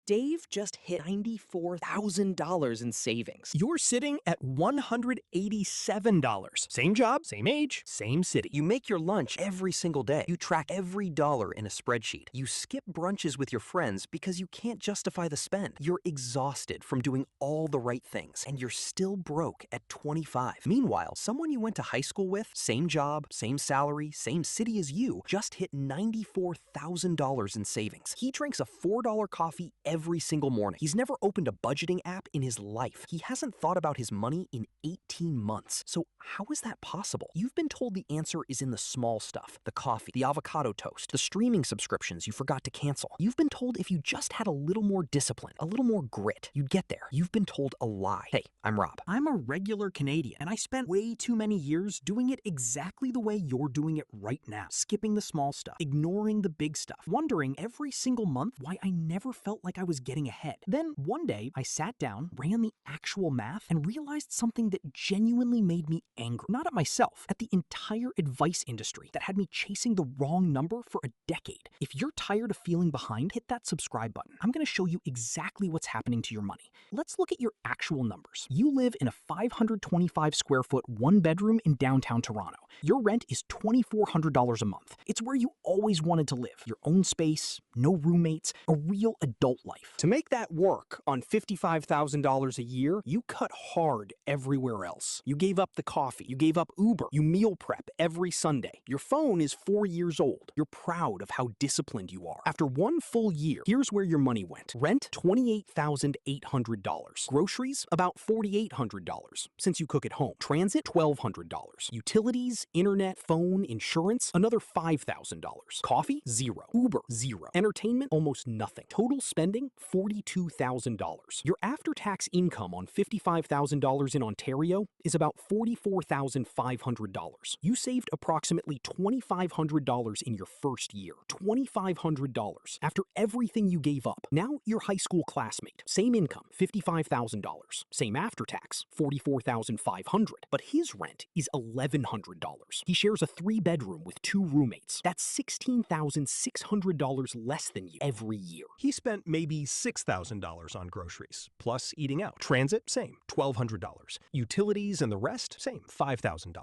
Dave just hit $94,000 in savings. You're sitting at $187. Same job, same age, same city. You make your lunch every single day. You track every dollar in a spreadsheet. You skip brunches with your friends because you can't justify the spend. You're exhausted from doing all the right things, and you're still broke at 25. Meanwhile, someone you went to high school with, same job, same salary, same city as you, just hit $94,000 in savings. He drinks a $4 coffee every single morning. He's never opened a budgeting app in his life. He hasn't thought about his money in 18 months. So how is that possible? You've been told the answer is in the small stuff, the coffee, the avocado toast, the streaming subscriptions you forgot to cancel. You've been told if you just had a little more discipline, a little more grit, you'd get there. You've been told a lie. Hey, I'm Rob. I'm a regular Canadian, and I spent way too many years doing it exactly the way you're doing it right now. Skipping the small stuff, ignoring the big stuff, wondering every single month why I never felt like I was getting ahead. Then one day, I sat down, ran the actual math, and realized something that genuinely made me angry. Not at myself, at the entire advice industry that had me chasing the wrong number for a decade. If you're tired of feeling behind, hit that subscribe button. I'm going to show you exactly what's happening to your money. Let's look at your actual numbers. You live in a 525 square foot one bedroom in downtown Toronto. Your rent is $2,400 a month. It's where you always wanted to live. Your own space, no roommates, a real adult life. To make that work on $55,000 a year, you cut hard everywhere else. You gave up the coffee, you gave up Uber, you meal prep every Sunday. Your phone is 4 years old. You're proud of how disciplined you are. After one full year, here's where your money went. Rent, $28,800. Groceries, about $4,800, since you cook at home. Transit, $1,200. Utilities, internet, phone, insurance, another $5,000. Coffee, zero. Uber, zero. Entertainment, almost nothing. Total spending, $42,000. Your after-tax income on $55,000 in Ontario is about $44,500. You saved approximately $2,500 in your first year. $2,500 after everything you gave up. Now your high school classmate, same income, $55,000. Same after-tax, $44,500. But his rent is $1,100. He shares a 3-bedroom with 2 roommates. That's $16,600 less than you every year. He spent maybe $6,000 on groceries, plus eating out. Transit, same, $1,200. Utilities and the rest, same, $5,000.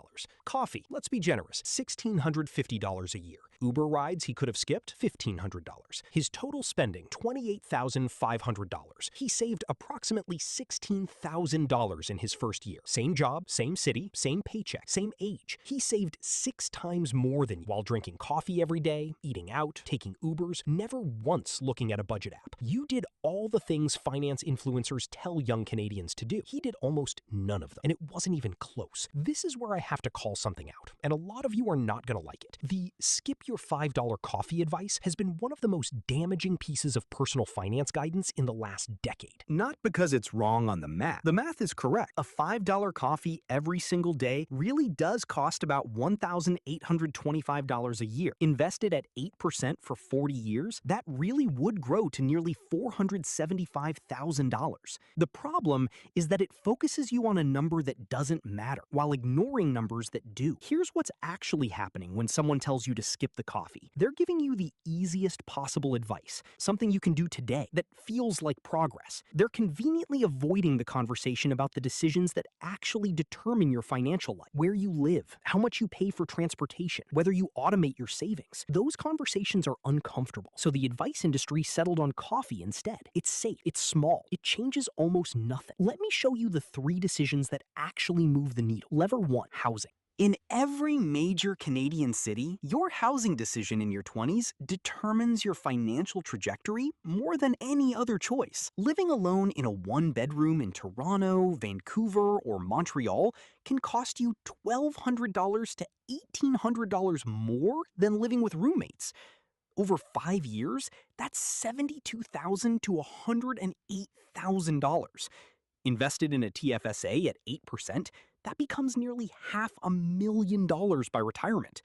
Coffee, let's be generous, $1,650 a year. Uber rides he could have skipped, $1,500. His total spending, $28,500. He saved approximately $16,000 in his first year. Same job, same city, same paycheck, same age. He saved 6 times more than you while drinking coffee every day, eating out, taking Ubers, never once looking at a budget app. You did all the things finance influencers tell young Canadians to do. He did almost none of them, and it wasn't even close. This is where I have to call something out, and a lot of you are not going to like it. The skip your $5 coffee advice has been one of the most damaging pieces of personal finance guidance in the last decade. Not because it's wrong on the math. The math is correct. A $5 coffee every single day really does cost about $1,825 a year. Invested at 8% for 40 years, that really would grow to nearly $475,000. The problem is that it focuses you on a number that doesn't matter, while ignoring numbers that do. Here's what's actually happening when someone tells you to skip the coffee. They're giving you the easiest possible advice, something you can do today that feels like progress. They're conveniently avoiding the conversation about the decisions that actually determine your financial life, where you live, how much you pay for transportation, whether you automate your savings. Those conversations are uncomfortable, so the advice industry settled on coffee instead. It's safe, it's small, it changes almost nothing. Let me show you the 3 decisions that actually move the needle. Lever 1, housing. In every major Canadian city, your housing decision in your 20s determines your financial trajectory more than any other choice. Living alone in a 1-bedroom in Toronto, Vancouver, or Montreal can cost you $1,200 to $1,800 more than living with roommates. Over 5 years, that's $72,000 to $108,000. Invested in a TFSA at 8%, that becomes nearly $500,000 by retirement.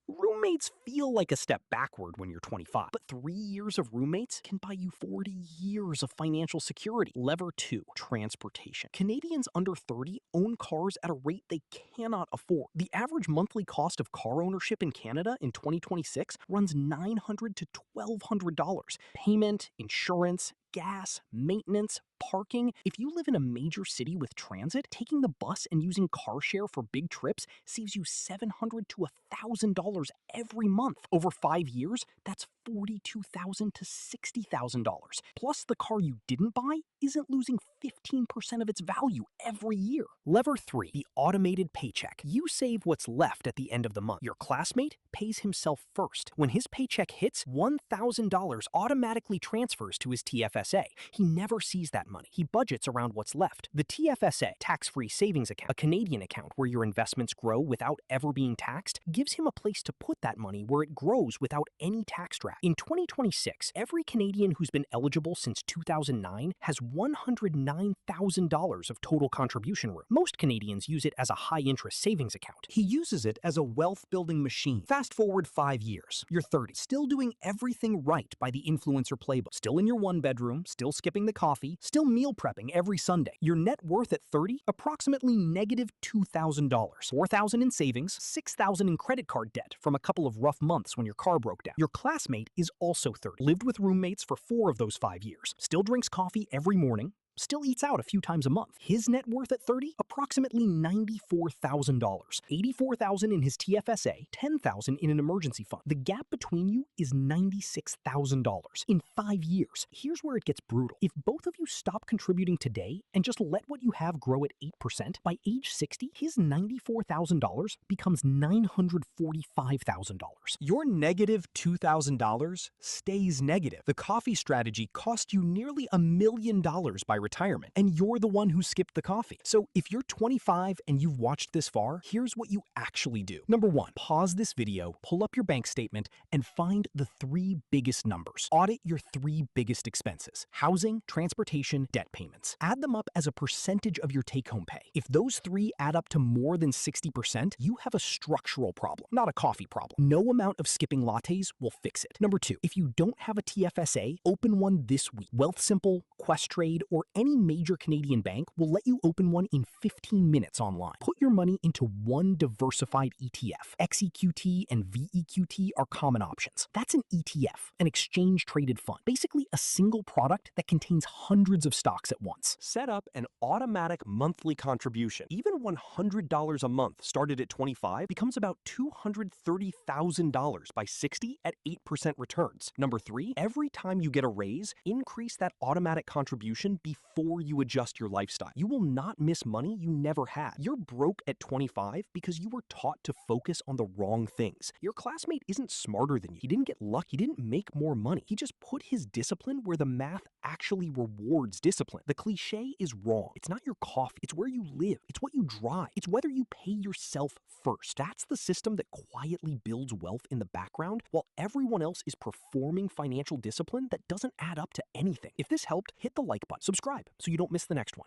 Roommates feel like a step backward when you're 25, but 3 years of roommates can buy you 40 years of financial security. Lever 2, transportation. Canadians under 30 own cars at a rate they cannot afford. The average monthly cost of car ownership in Canada in 2026 runs $900 to $1,200. Payment, insurance, gas, maintenance, parking. If you live in a major city with transit, taking the bus and using car share for big trips saves you $700 to $1,000 every month. Over 5 years, that's $42,000 to $60,000. Plus, the car you didn't buy isn't losing 15% of its value every year. Lever 3, the automated paycheck. You save what's left at the end of the month. Your classmate pays himself first. When his paycheck hits, $1,000 automatically transfers to his TFSA. He never sees that money. He budgets around what's left. The TFSA, tax-free savings account, a Canadian account where your investments grow without ever being taxed, gives him a place to put that money where it grows without any tax drag. In 2026, every Canadian who's been eligible since 2009 has $109,000 of total contribution room. Most Canadians use it as a high-interest savings account. He uses it as a wealth-building machine. Fast forward 5 years. You're 30, still doing everything right by the influencer playbook. Still in your one bedroom, still skipping the coffee, still meal prepping every Sunday. Your net worth at 30, approximately negative $2,000. $4,000 in savings, $6,000 in credit card debt from a couple of rough months when your car broke down. Your classmate is also 30, lived with roommates for 4 of those 5 years, still drinks coffee every morning, still eats out a few times a month. His net worth at 30, approximately $94,000. $84,000 in his TFSA, $10,000 in an emergency fund. The gap between you is $96,000 in 5 years. Here's where it gets brutal. If both of you stop contributing today and just let what you have grow at 8%, by age 60, his $94,000 becomes $945,000. Your negative $2,000 stays negative. The coffee strategy cost you nearly $1 million by retirement, and you're the one who skipped the coffee. So if you're 25 and you've watched this far, here's what you actually do. Number 1, pause this video, pull up your bank statement, and find the 3 biggest numbers. Audit your 3 biggest expenses: housing, transportation, debt payments. Add them up as a percentage of your take-home pay. If those 3 add up to more than 60%, you have a structural problem, not a coffee problem. No amount of skipping lattes will fix it. Number 2, if you don't have a TFSA, open one this week. Wealthsimple, Questrade, or any major Canadian bank will let you open one in 15 minutes online. Put your money into one diversified ETF. XEQT and VEQT are common options. That's an ETF, an exchange-traded fund. Basically a single product that contains hundreds of stocks at once. Set up an automatic monthly contribution. Even $100 a month started at 25 becomes about $230,000 by 60 at 8% returns. Number 3, every time you get a raise, increase that automatic contribution before you adjust your lifestyle. You will not miss money you never had. You're broke at 25 because you were taught to focus on the wrong things. Your classmate isn't smarter than you. He didn't get lucky. He didn't make more money. He just put his discipline where the math actually rewards discipline. The cliche is wrong. It's not your coffee. It's where you live. It's what you drive. It's whether you pay yourself first. That's the system that quietly builds wealth in the background while everyone else is performing financial discipline that doesn't add up to anything. If this helped, hit the like button, subscribe so you don't miss the next one.